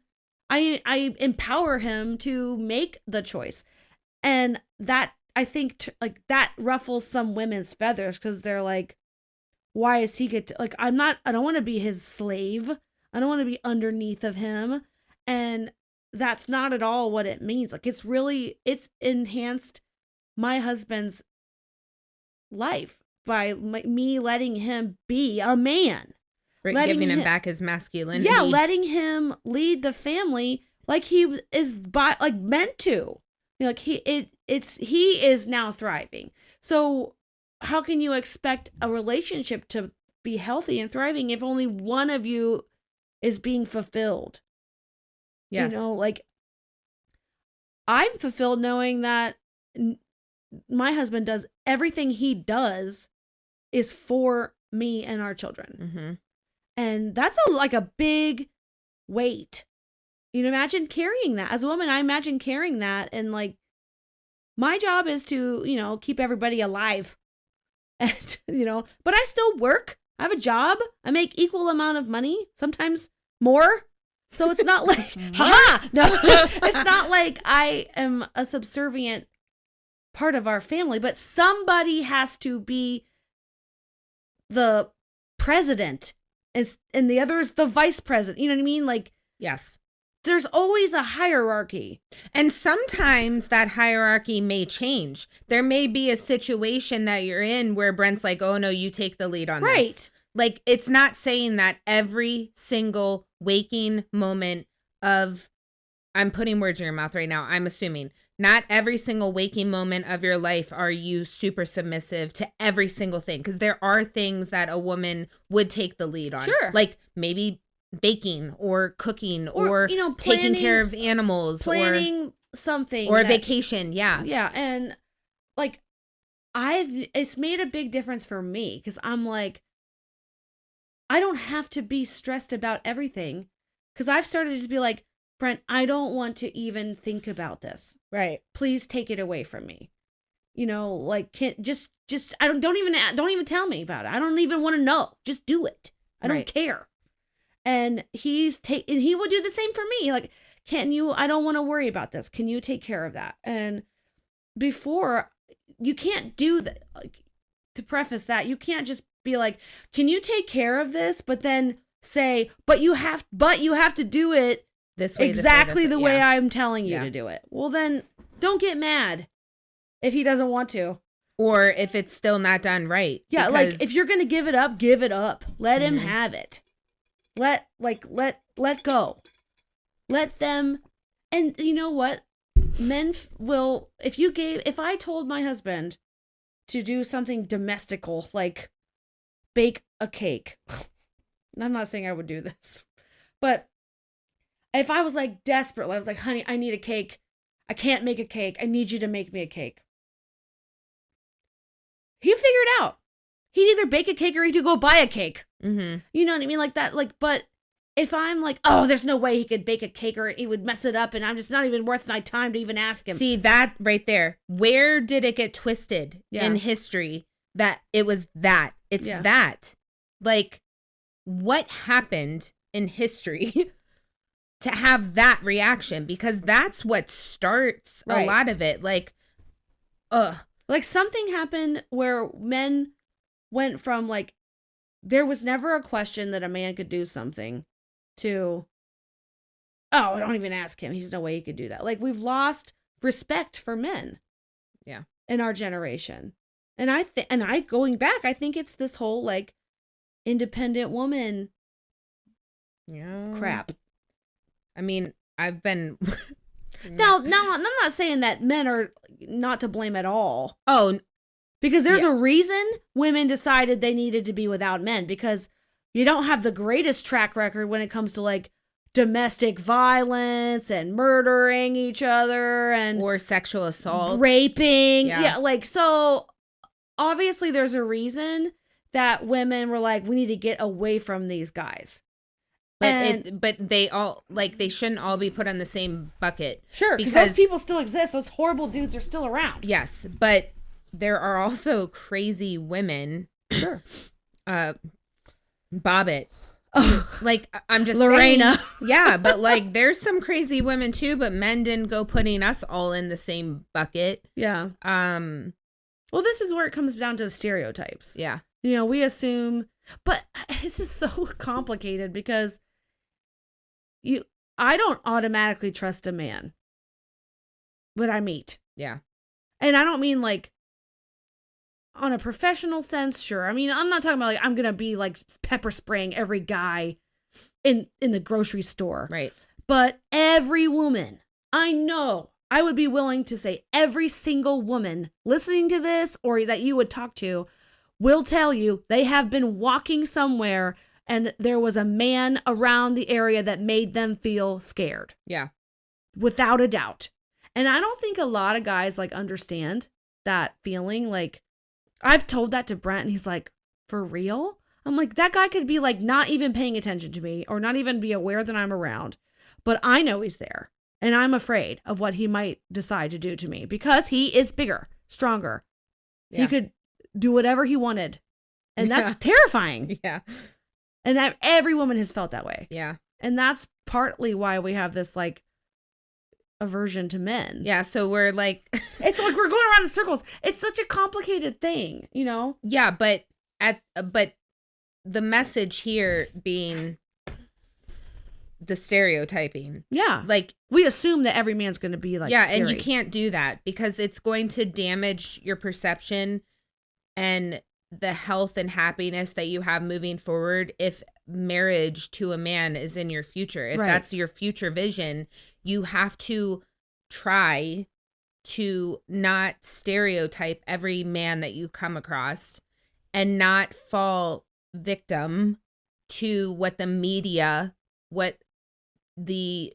I empower him to make the choice. And that, I think, like that ruffles some women's feathers because they're like, why is he get to, like, I don't want to be his slave. I don't want to be underneath of him. And that's not at all what it means. Like, it's enhanced my husband's life by me letting him be a man. Giving him back his masculinity. Yeah, letting him lead the family like he is meant to. Like he is now thriving. So how can you expect a relationship to be healthy and thriving if only one of you is being fulfilled? Yes. Like I'm fulfilled knowing that my husband does everything he does is for me and our children. Mm-hmm. And that's a big weight. Imagine carrying that. As a woman, I imagine carrying that. And like, my job is to, keep everybody alive. And, but I still work. I have a job. I make equal amount of money, sometimes more. So it's not like, haha, no, it's not like I am a subservient part of our family, but somebody has to be the president and the other is the vice president. You know what I mean? Like, yes. There's always a hierarchy. And sometimes that hierarchy may change. There may be a situation that you're in where Brent's like, oh, no, you take the lead on this. Like, it's not saying that every single waking moment of, I'm putting words in your mouth right now, I'm assuming, not every single waking moment of your life are you super submissive to every single thing. Because there are things that a woman would take the lead on. Sure. Like maybe baking or cooking or taking care of animals planning something or a vacation. Yeah. And like it's made a big difference for me because I'm like, I don't have to be stressed about everything because I've started to just be like, Brent, I don't want to even think about this. Right. Please take it away from me. Like can't just I don't even tell me about it. I don't even want to know. Just do it. I don't care. And he would do the same for me. Like, I don't want to worry about this. Can you take care of that? And before, you can't do that. Like, to preface that, you can't just be like, can you take care of this? But then say, but you have to do it this way, exactly the way I'm telling you to do it. Well, then don't get mad if he doesn't want to. Or if it's still not done right. Yeah, like if you're going to give it up, give it up. Let him have it. Let go. Let them. And you know what? Men will, if I told my husband to do something domestical, like bake a cake, and I'm not saying I would do this, but if I was like desperate, I was like, honey, I need a cake. I can't make a cake. I need you to make me a cake. He'd figure it out. He'd either bake a cake or he'd go buy a cake. Mm-hmm. You know what I mean? Like that, but if I'm like, oh, there's no way he could bake a cake or he would mess it up and I'm just not even worth my time to even ask him. See, that right there. Where did it get twisted in history that it was that? It's that. Like, what happened in history to have that reaction? Because that's what starts a lot of it. Like, like something happened where men went from like, there was never a question that a man could do something to, oh, don't even ask him. There's no way he could do that. Like we've lost respect for men. Yeah. In our generation. And I going back, I think it's this whole like independent woman crap. I mean, I've been now I'm not saying that men are not to blame at all. Oh, because there's a reason women decided they needed to be without men because you don't have the greatest track record when it comes to like domestic violence and murdering each other and or sexual assault, raping. Yeah. Like, so obviously there's a reason that women were like, we need to get away from these guys. But they all, like, they shouldn't all be put on the same bucket. Sure, because those people still exist. Those horrible dudes are still around. Yes, but there are also crazy women. Sure. Bobbitt. Like, I'm just Lorena. saying, yeah, but like there's some crazy women too, but men didn't go putting us all in the same bucket. Yeah. Well, this is where it comes down to the stereotypes. Yeah. You know, we assume, but this is so complicated because I don't automatically trust a man that I meet. Yeah. And I don't mean like on a professional sense, sure. I mean, I'm not talking about like I'm going to be like pepper spraying every guy in the grocery store. Right. But every woman I know, I would be willing to say every single woman listening to this or that you would talk to will tell you they have been walking somewhere and there was a man around the area that made them feel scared. Yeah. Without a doubt. And I don't think a lot of guys like understand that feeling. Like, I've told that to Brent and he's like, for real? I'm like, that guy could be like not even paying attention to me or not even be aware that I'm around. But I know he's there. And I'm afraid of what he might decide to do to me because he is bigger, stronger. Yeah. He could do whatever he wanted. And that's terrifying. Yeah. And that every woman has felt that way. Yeah. And that's partly why we have this like aversion to men. Yeah. So we're like, it's like we're going around in circles. It's such a complicated thing, you know? Yeah. But the message here being the stereotyping. Yeah. Like, we assume that every man's going to be like, yeah. scary. And you can't do that because it's going to damage your perception and the health and happiness that you have moving forward if marriage to a man is in your future. If that's your future vision, you have to try to not stereotype every man that you come across and not fall victim to what the media, what the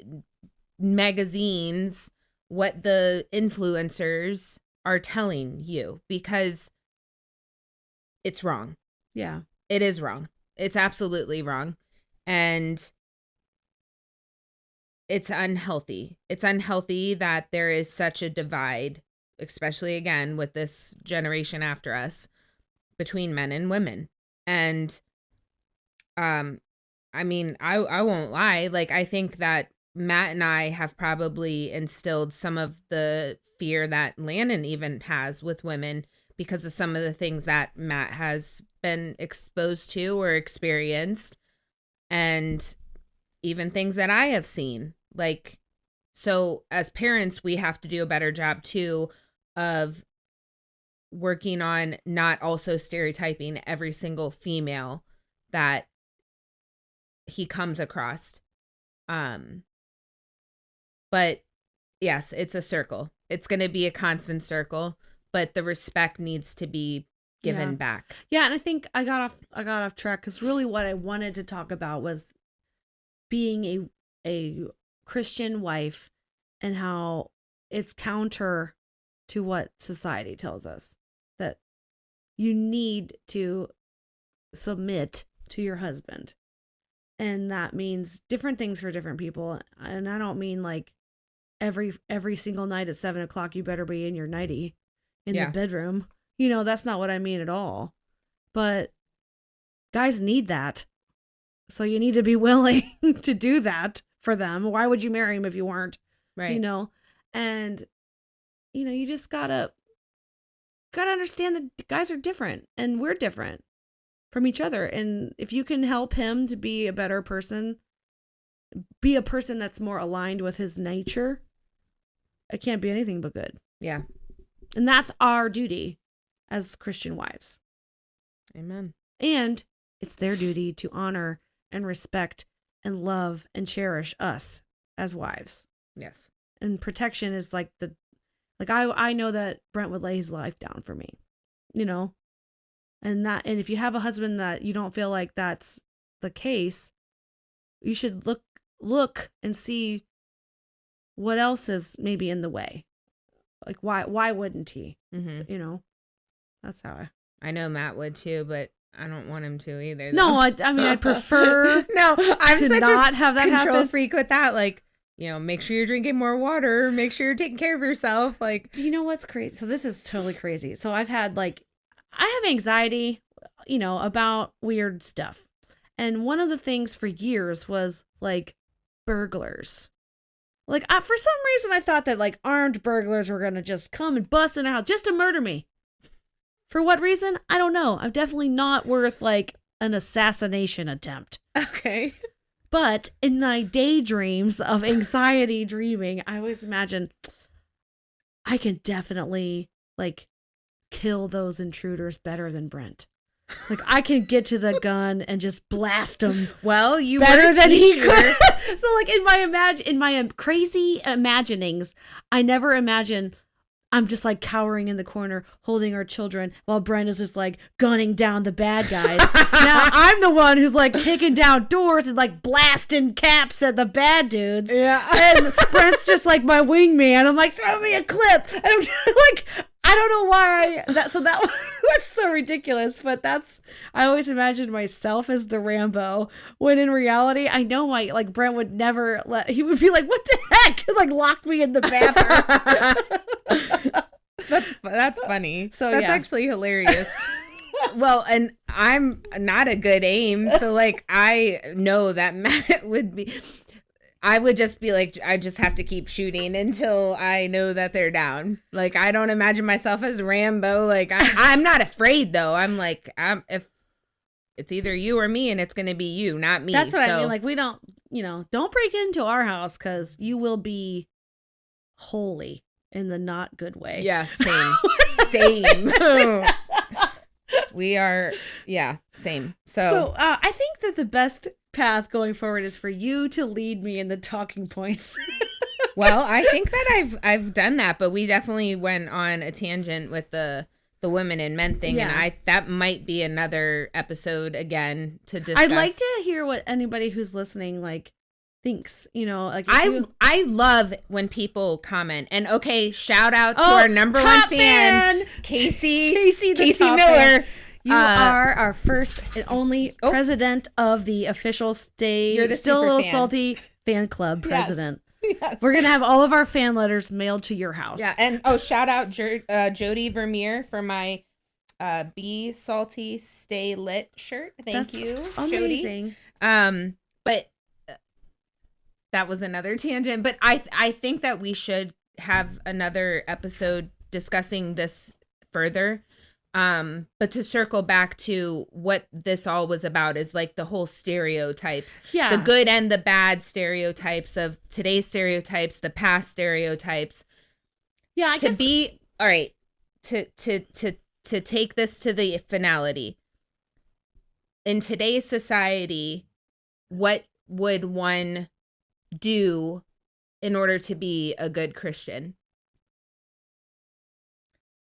magazines, what the influencers are telling you, because it's wrong. Yeah. It is wrong. It's absolutely wrong. And it's unhealthy. It's unhealthy that there is such a divide, especially again with this generation after us, between men and women. And I mean, I won't lie. Like, I think that Matt and I have probably instilled some of the fear that Landon even has with women because of some of the things that Matt has been exposed to or experienced, and even things that I have seen. Like, so as parents, we have to do a better job too of working on not also stereotyping every single female that he comes across. But yes, it's a circle. It's going to be a constant circle, but the respect needs to be given back. Yeah, and I think I got off track because really what I wanted to talk about was being a Christian wife and how it's counter to what society tells us, that you need to submit to your husband. And that means different things for different people. And I don't mean like every single night at 7:00 you better be in your nightie in the bedroom. You know, that's not what I mean at all. But guys need that. So you need to be willing to do that for them. Why would you marry him if you weren't? Right. You know? And, you know, you just gotta understand that guys are different and we're different from each other. And if you can help him to be a better person, be a person that's more aligned with his nature, it can't be anything but good. Yeah. And that's our duty as Christian wives. Amen. And it's their duty to honor and respect and love and cherish us as wives. Yes. And protection is like I know that Brent would lay his life down for me, you know, and if you have a husband that you don't feel like that's the case, you should look and see what else is maybe in the way. Like why wouldn't he? Mm-hmm. You know, that's how I know Matt would too, but I don't want him to either. Though. No, I mean I'd prefer no, I'm to such not a have that control happen. freak with that. Like, you know, make sure you're drinking more water. Make sure you're taking care of yourself. Like, do you know what's crazy? So this is totally crazy. So I have anxiety, you know, about weird stuff. And one of the things for years was like burglars. Like for some reason I thought that like armed burglars were going to just come and bust in a house just to murder me. For what reason? I don't know. I'm definitely not worth like an assassination attempt. okay. But in my daydreams of anxiety dreaming, I always imagine I can definitely like kill those intruders better than Brent. Like I can get to the gun and just blast him. Well, you better were than he shooter. could. So like in my crazy imaginings, I never imagine I'm just like cowering in the corner holding our children while Brent is just like gunning down the bad guys. Now I'm the one who's like kicking down doors and like blasting caps at the bad dudes. Yeah. And Brent's just like my wingman. I'm like, throw me a clip. And I'm just like, I don't know why that's so ridiculous, but I always imagined myself as the Rambo when in reality I know like Brent would never he would be like, what the heck? Like locked me in the bathroom. That's funny. So that's yeah. actually hilarious. Well, and I'm not a good aim, so like I know that Matt would be. I would just be like, I just have to keep shooting until I know that they're down. Like, I don't imagine myself as Rambo. Like, I'm not afraid, though. I'm like, if it's either you or me, and it's going to be you, not me. That's what I mean. Like, we don't break into our house because you will be holy in the not good way. Yeah, same. We are, yeah, same. So I think that the best path going forward is for you to lead me in the talking points. Well, I think that I've done that, but we definitely went on a tangent with the women and men thing, yeah. and that might be another episode again to discuss. I'd like to hear what anybody who's listening like thinks. You know, like I love when people comment, and okay, shout out to our number one fan, Casey Miller. Fan. You are our first and only president of the official You're the Still a Little fan. Salty fan club president. Yes. We're going to have all of our fan letters mailed to your house. Yeah, and shout out Jody Vermeer for my Be Salty Stay Lit shirt. Thank you, amazing. Jody. But that was another tangent. But I think that we should have another episode discussing this further. But to circle back to what this all was about is like the whole stereotypes, the good and the bad stereotypes of today's stereotypes, the past stereotypes. Yeah, I guess all right, to take this to the finality. In today's society, what would one do in order to be a good Christian?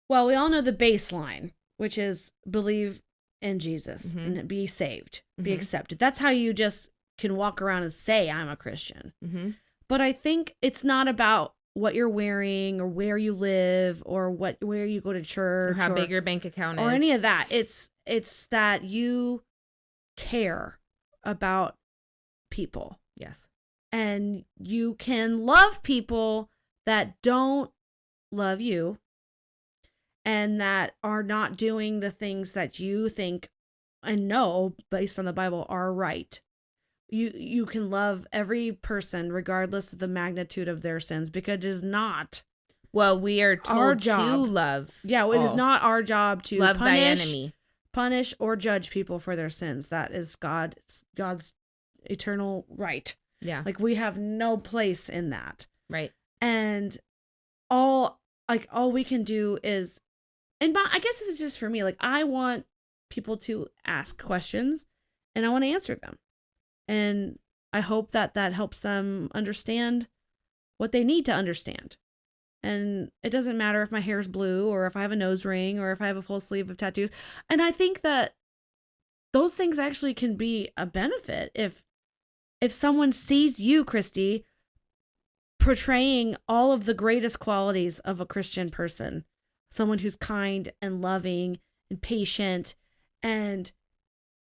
Well, we all know the baseline, which is believe in Jesus and be saved, be accepted. That's how you just can walk around and say, I'm a Christian. But I think it's not about what you're wearing or where you live or where you go to church. Or how big your bank account is. Or any of that. It's that you care about people. Yes. And you can love people that don't love you and that are not doing the things that you think and know based on the Bible are right. You can love every person regardless of the magnitude of their sins because it is not. Well, we are told to love. Yeah, it is not our job to love thy enemy. Punish or judge people for their sins. That is God's eternal right. Yeah. Like we have no place in that. Right. And all we can do is, and I guess this is just for me, like I want people to ask questions and I want to answer them. And I hope that helps them understand what they need to understand. And it doesn't matter if my hair's blue or if I have a nose ring or if I have a full sleeve of tattoos. And I think that those things actually can be a benefit if someone sees you, Christy, portraying all of the greatest qualities of a Christian person, someone who's kind and loving and patient, and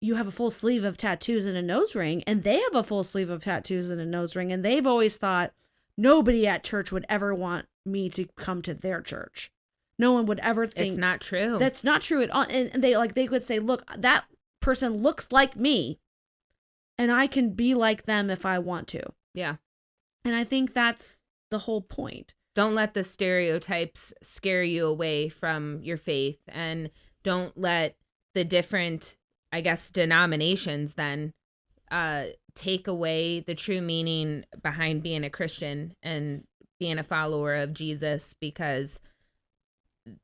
you have a full sleeve of tattoos and a nose ring, and they have a full sleeve of tattoos and a nose ring, and they've always thought nobody at church would ever want me to come to their church. No one would ever think it's not true. That's not true at all. And they would say, look, that person looks like me, and I can be like them if I want to. Yeah. And I think that's the whole point. Don't let the stereotypes scare you away from your faith, and don't let the different, I guess, denominations then take away the true meaning behind being a Christian and being a follower of Jesus, because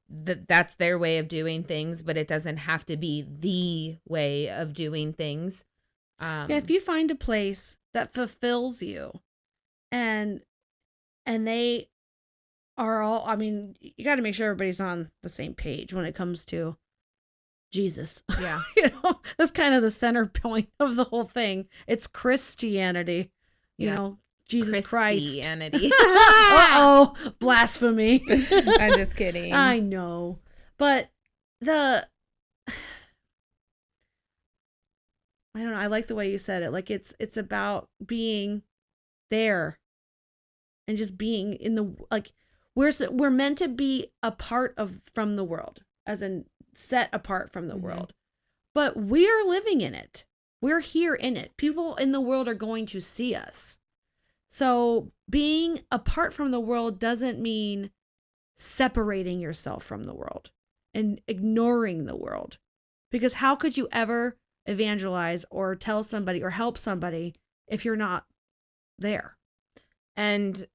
that's their way of doing things, but it doesn't have to be the way of doing things. Yeah, if you find a place that fulfills you, and they are all, I mean, you got to make sure everybody's on the same page when it comes to Jesus. Yeah. That's kind of the center point of the whole thing. It's Christianity, Jesus Christ. Christianity. Uh-oh, blasphemy. I'm just kidding. I know. But I don't know, I like the way you said it. Like it's about being there and just being in the, like, we're meant to be from the world, as in set apart from the world. But we're living in it. We're here in it. People in the world are going to see us. So being apart from the world doesn't mean separating yourself from the world and ignoring the world. Because how could you ever evangelize or tell somebody or help somebody if you're not there? And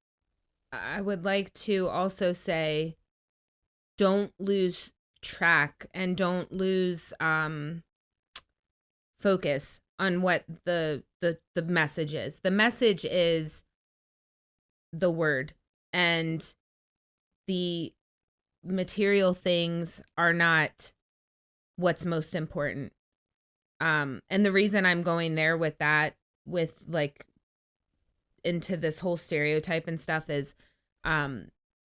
I would like to also say, don't lose track and don't lose focus on what the message is. The message is the word, and the material things are not what's most important. And the reason I'm going there with that, with like into this whole stereotype and stuff, is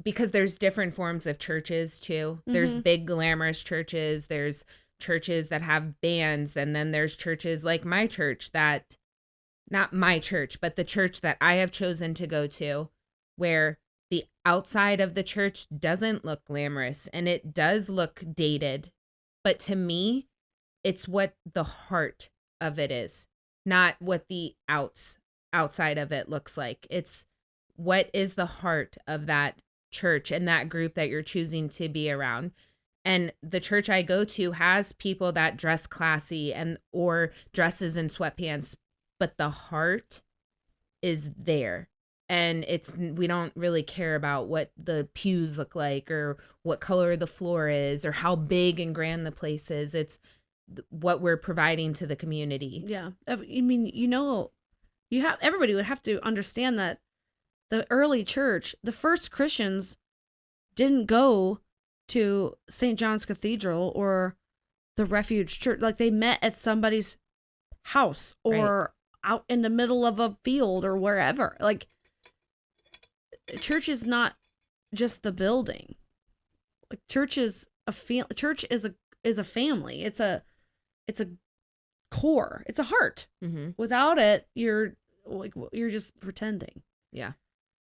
because there's different forms of churches too. There's big glamorous churches, there's churches that have bands, and then there's churches like my church, that not my church, but the church that I have chosen to go to, where the outside of the church doesn't look glamorous and it does look dated, but to me it's what the heart of it is, not what the outside of it looks like. It's what is the heart of that church and that group that you're choosing to be around. And the church I go to has people that dress classy or dresses in sweatpants, but the heart is there. And we don't really care about what the pews look like or what color the floor is or how big and grand the place is. It's what we're providing to the community. Yeah. I mean, everybody would have to understand that the early church, the first Christians didn't go to St. John's Cathedral or the Refuge Church. Like, they met at somebody's house or out in the middle of a field or wherever. Like, church is not just the building. Like, church is a family. It's a core. It's a heart. Mm-hmm. Without it, you're just pretending. Yeah.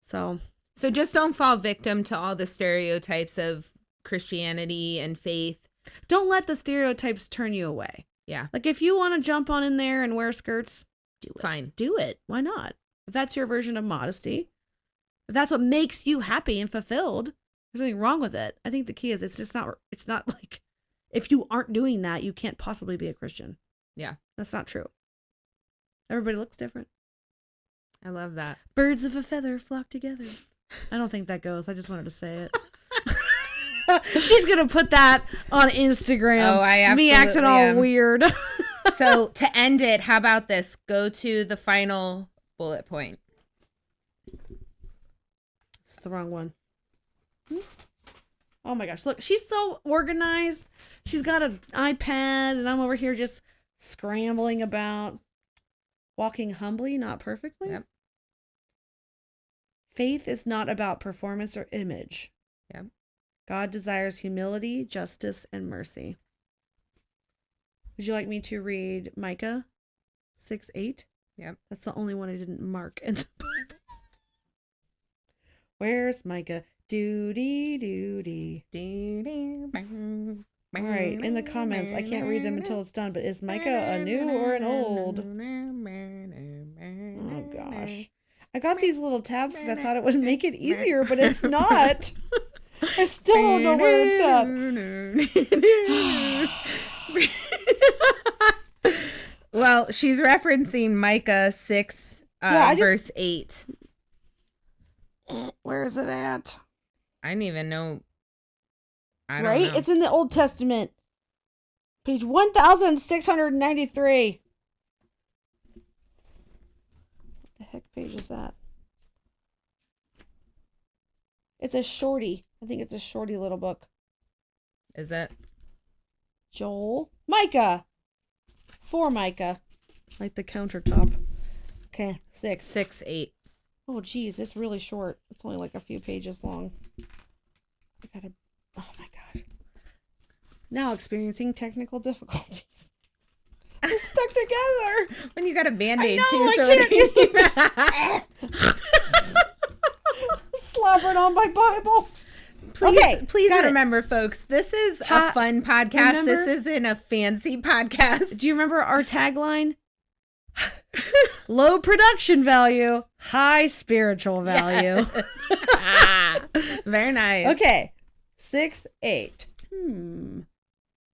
So just don't fall victim to all the stereotypes of Christianity and faith. Don't let the stereotypes turn you away. Yeah. Like, if you want to jump on in there and wear skirts, do it. Fine. Do it. Why not? If that's your version of modesty, if that's what makes you happy and fulfilled, there's nothing wrong with it. I think the key is it's not like, if you aren't doing that, you can't possibly be a Christian. Yeah. That's not true. Everybody looks different. I love that. Birds of a feather flock together. I don't think that goes. I just wanted to say it. She's going to put that on Instagram. Oh, I absolutely Me acting all weird. So to end it, how about this? Go to the final bullet point. It's the wrong one. Oh my gosh. Look, she's so organized. She's got an iPad and I'm over here just scrambling about, walking humbly, not perfectly. Yep. Faith is not about performance or image. Yep. God desires humility, justice, and mercy. Would you like me to read Micah 6:8? Yep. That's the only one I didn't mark in the Bible. Where's Micah? Doody. All right, in the comments, I can't read them until it's done, but is Micah a new or an old? Oh, gosh. I got these little tabs because I thought it would make it easier, but it's not. I still don't know where it's at. Well, she's referencing Micah 6, verse 8. Where is it at? I didn't even know. I don't know. It's in the Old Testament. Page 1693. What the heck page is that? It's a shorty. I think it's a shorty little book. Is it? Joel. Micah. For Micah. Like the countertop. Okay, 6, 8. Oh, geez, it's really short. It's only like a few pages long. Oh my gosh. Now experiencing technical difficulties. They're stuck together. When you got a Band-Aid I know, too, so I I'm slobbering on my Bible. Please remember, folks, this is a fun podcast. Remember? This isn't a fancy podcast. Do you remember our tagline? Low production value, high spiritual value. Yes. Very nice. Okay. 6:8.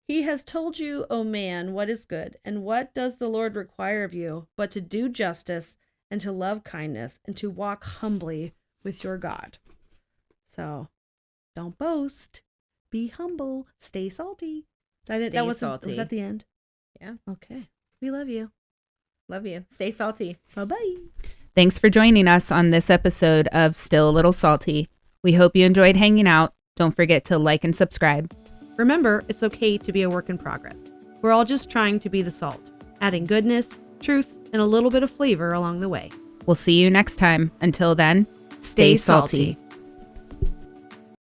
He has told you, O man, what is good, and what does the Lord require of you, but to do justice and to love kindness and to walk humbly with your God. So, don't boast. Be humble. Stay salty. Stay salty. Was that the end? Yeah. Okay. We love you. Love you. Stay salty. Bye-bye. Thanks for joining us on this episode of Still a Little Salty. We hope you enjoyed hanging out. Don't forget to like and subscribe. Remember, it's okay to be a work in progress. We're all just trying to be the salt, adding goodness, truth, and a little bit of flavor along the way. We'll see you next time. Until then, stay salty.